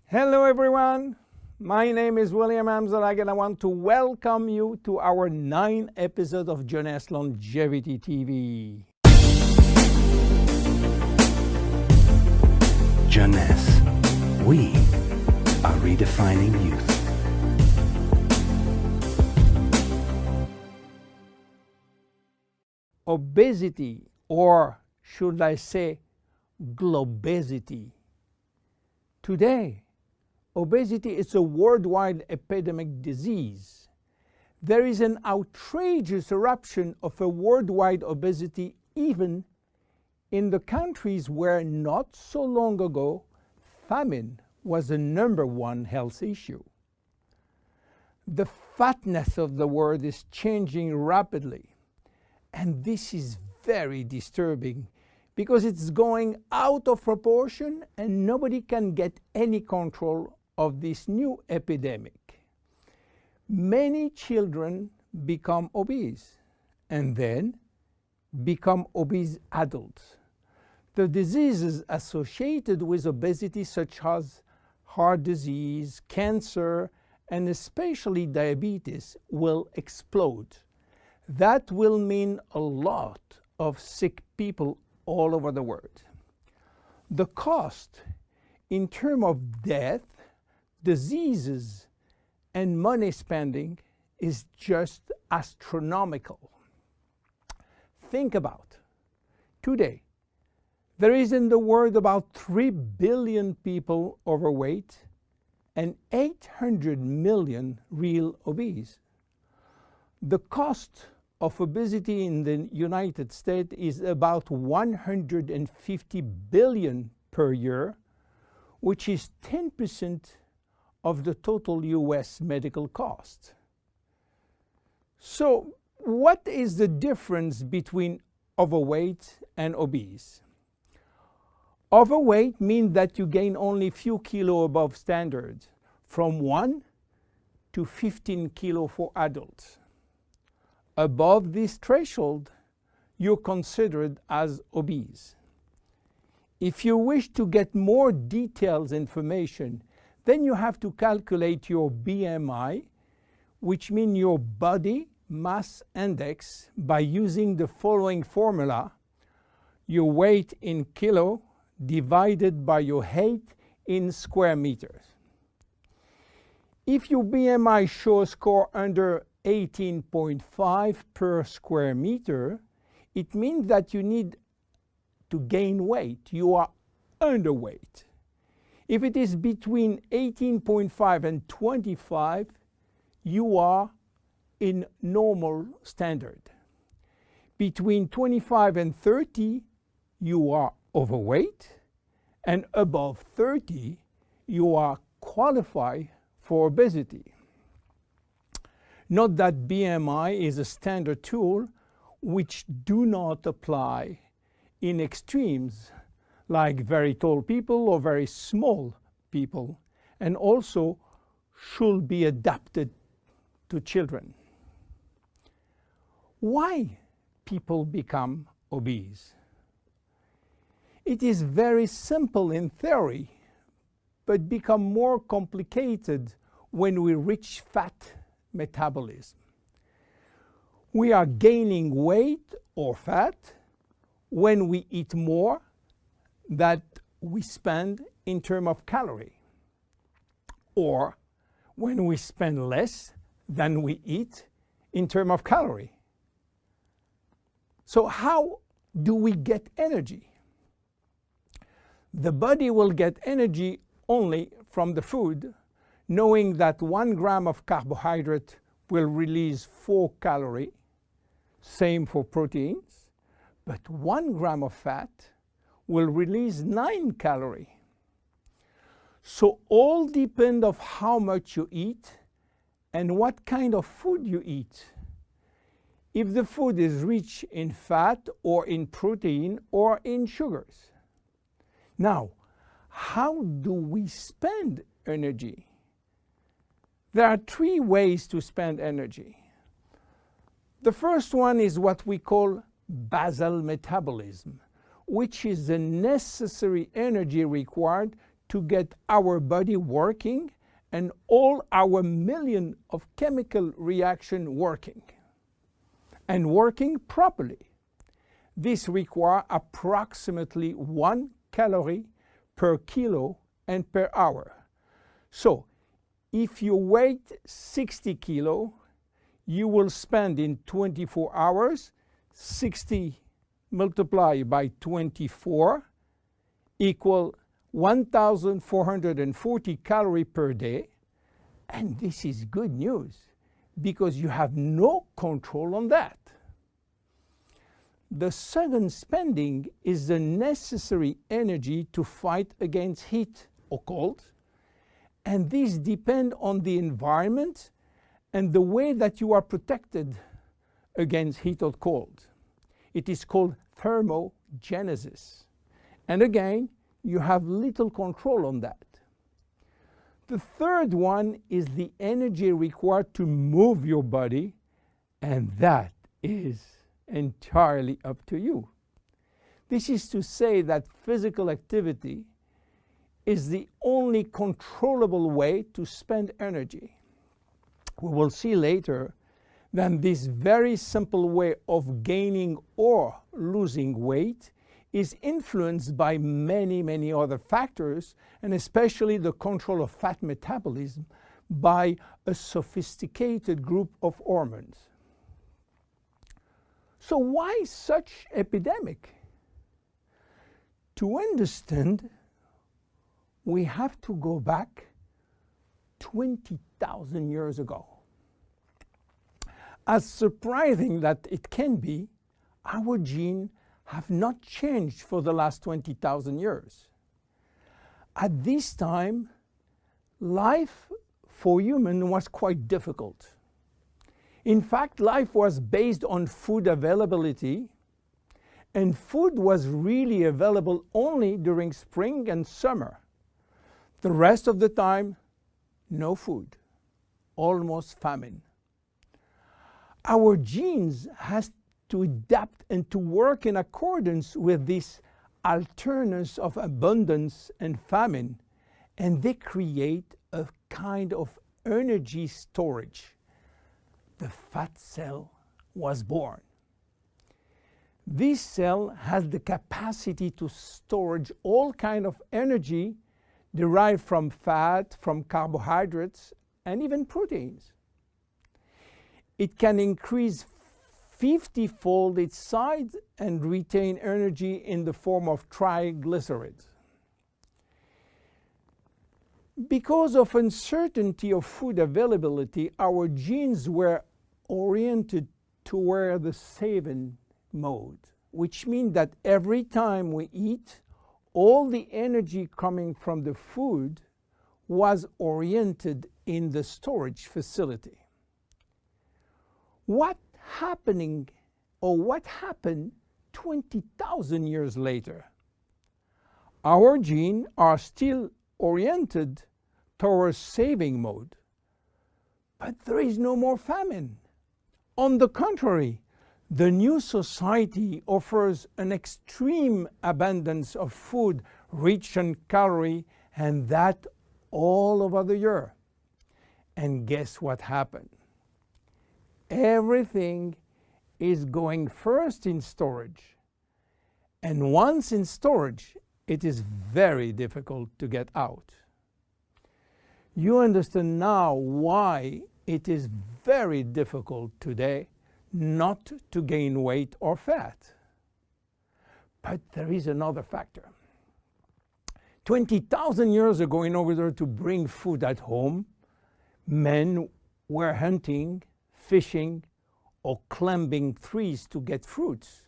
Hello everyone, my name is William Amzalag and I want to welcome you to our 9th episode of Jonas Longevity TV. Jonas, we are redefining youth. Obesity, or should I say globesity. Today, obesity is a worldwide epidemic disease. There is an outrageous eruption of a worldwide obesity even in the countries where not so long ago famine was the #1 health issue. The fatness of the world is changing rapidly, and this is very disturbing because it's going out of proportion and nobody can get any control of this new epidemic. Many children become obese and then become obese adults. The diseases associated with obesity, such as heart disease, cancer, and especially diabetes, will explode. That will mean a lot of sick people all over the world. The cost in terms of death, diseases, and money spending is just astronomical. Think about today, there is in the world about 3 billion people overweight and 800 million real obese. The cost of obesity in the United States is about 150 billion per year, which is 10% of the total US medical cost. So what is the difference between overweight and obese? Overweight means that you gain only few kilos above standard, from 1 to 15 kilos for adults. Above this threshold, you're considered as obese. If you wish to get more detailed information, then you have to calculate your BMI, which means your body mass index, by using the following formula: your weight in kilo divided by your height in square meters. If your BMI shows score under 18.5 per square meter, it means that you need to gain weight. You are underweight. If it is between 18.5 and 25, you are in normal standard. Between 25 and 30, you are overweight, and above 30, you are qualified for obesity. Note that BMI is a standard tool which do not apply in extremes like very tall people or very small people, and also should be adapted to children. Why people become obese? It is very simple in theory, but become more complicated when we reach fat metabolism. We are gaining weight or fat when we eat more than we spend in terms of calorie, or when we spend less than we eat in terms of calorie. So how do we get energy? The body will get energy only from the food, knowing that 1 gram of carbohydrate will release 4 calories, same for proteins, but 1 gram of fat will release 9 calories. So all depend on how much you eat and what kind of food you eat. If the food is rich in fat or in protein or in sugars. Now, how do we spend energy? There are 3 ways to spend energy. The first one is what we call basal metabolism, which is the necessary energy required to get our body working and all our million of chemical reaction working and working properly. This requires approximately 1 calorie per kilo and per hour. So if you weigh 60 kilo, you will spend in 24 hours 60 multiplied by 24 equal 1,440 calories per day. And this is good news because you have no control on that. The second spending is the necessary energy to fight against heat or cold. And these depend on the environment and the way that you are protected against heat or cold. It is called thermogenesis. And again, you have little control on that. The third one is the energy required to move your body, and that is entirely up to you. This is to say that physical activity is the only controllable way to spend energy. We will see later that this very simple way of gaining or losing weight is influenced by many, many other factors, and especially the control of fat metabolism by a sophisticated group of hormones. So why such epidemic? To understand, we have to go back 20,000 years ago. As surprising that it can be, our genes have not changed for the last 20,000 years. At this time, life for humans was quite difficult. In fact, life was based on food availability, and food was really available only during spring and summer. The rest of the time, no food, almost famine. Our genes has to adapt and to work in accordance with this alternance of abundance and famine, and they create a kind of energy storage. The fat cell was born. This cell has the capacity to store all kinds of energy derived from fat, from carbohydrates, and even proteins. It can increase 50-fold its size and retain energy in the form of triglycerides. Because of uncertainty of food availability, our genes were oriented toward the saving mode, which means that every time we eat, all the energy coming from the food was oriented in the storage facility. What happened 20,000 years later? Our genes are still oriented towards saving mode, but there is no more famine. On the contrary, the new society offers an extreme abundance of food rich in calories, and that all over the year. And guess what happened? Everything is going first in storage. And once in storage, it is very difficult to get out. You understand now why it is very difficult today not to gain weight or fat. But there is another factor. 20,000 years ago, in order to bring food at home, men were hunting, fishing, or climbing trees to get fruits.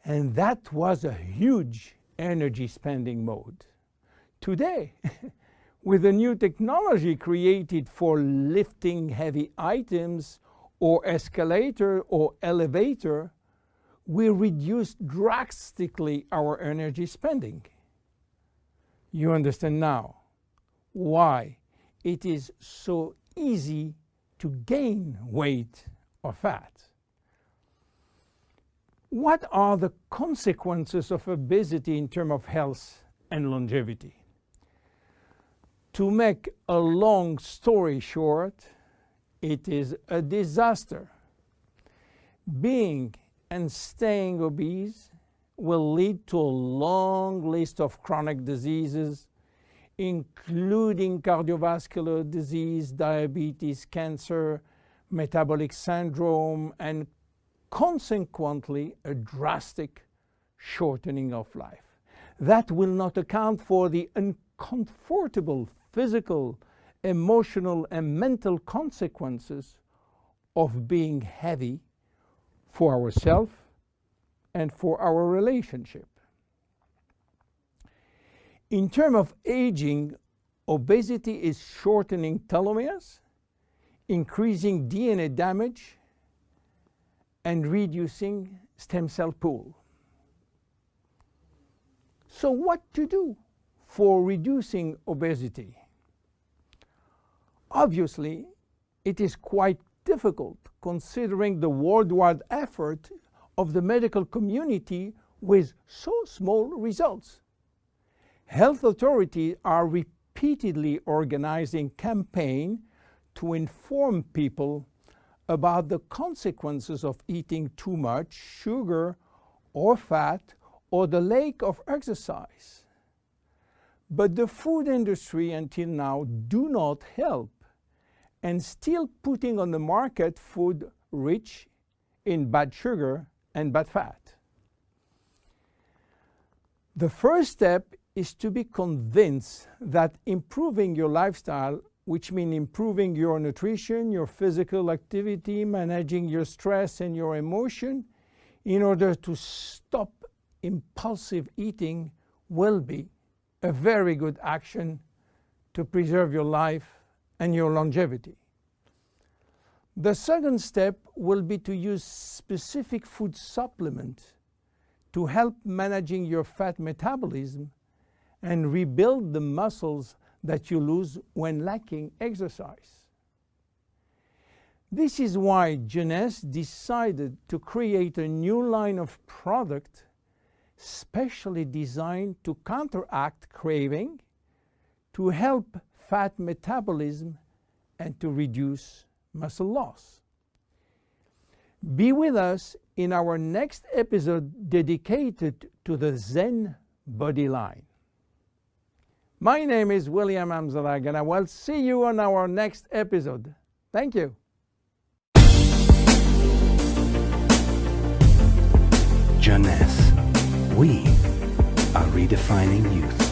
And that was a huge energy spending mode. Today, with a new technology created for lifting heavy items or escalator or elevator, we reduce drastically our energy spending. You understand now why it is so easy to gain weight or fat. What are the consequences of obesity in terms of health and longevity? To make a long story short, it is a disaster. Being and staying obese will lead to a long list of chronic diseases, including cardiovascular disease, diabetes, cancer, metabolic syndrome, and consequently a drastic shortening of life. That will not account for the uncomfortable physical, emotional, and mental consequences of being heavy for ourselves and for our relationship. In terms of aging, obesity is shortening telomeres, increasing DNA damage, and reducing stem cell pool. So what to do for reducing obesity? Obviously, it is quite difficult considering the worldwide effort of the medical community with so small results. Health authorities are repeatedly organizing campaigns to inform people about the consequences of eating too much sugar or fat or the lack of exercise. But the food industry until now do not help and still putting on the market food rich in bad sugar and bad fat. The first step is to be convinced that improving your lifestyle, which means improving your nutrition, your physical activity, managing your stress and your emotion, in order to stop impulsive eating, will be a very good action to preserve your life and your longevity. The second step will be to use specific food supplements to help managing your fat metabolism and rebuild the muscles that you lose when lacking exercise. This is why Jeunesse decided to create a new line of product specially designed to counteract craving, to help fat metabolism, and to reduce muscle loss. Be with us in our next episode dedicated to the Zen Body line. My name is William Amzalag, and I will see you on our next episode. Thank you. Jeunesse. We are redefining youth.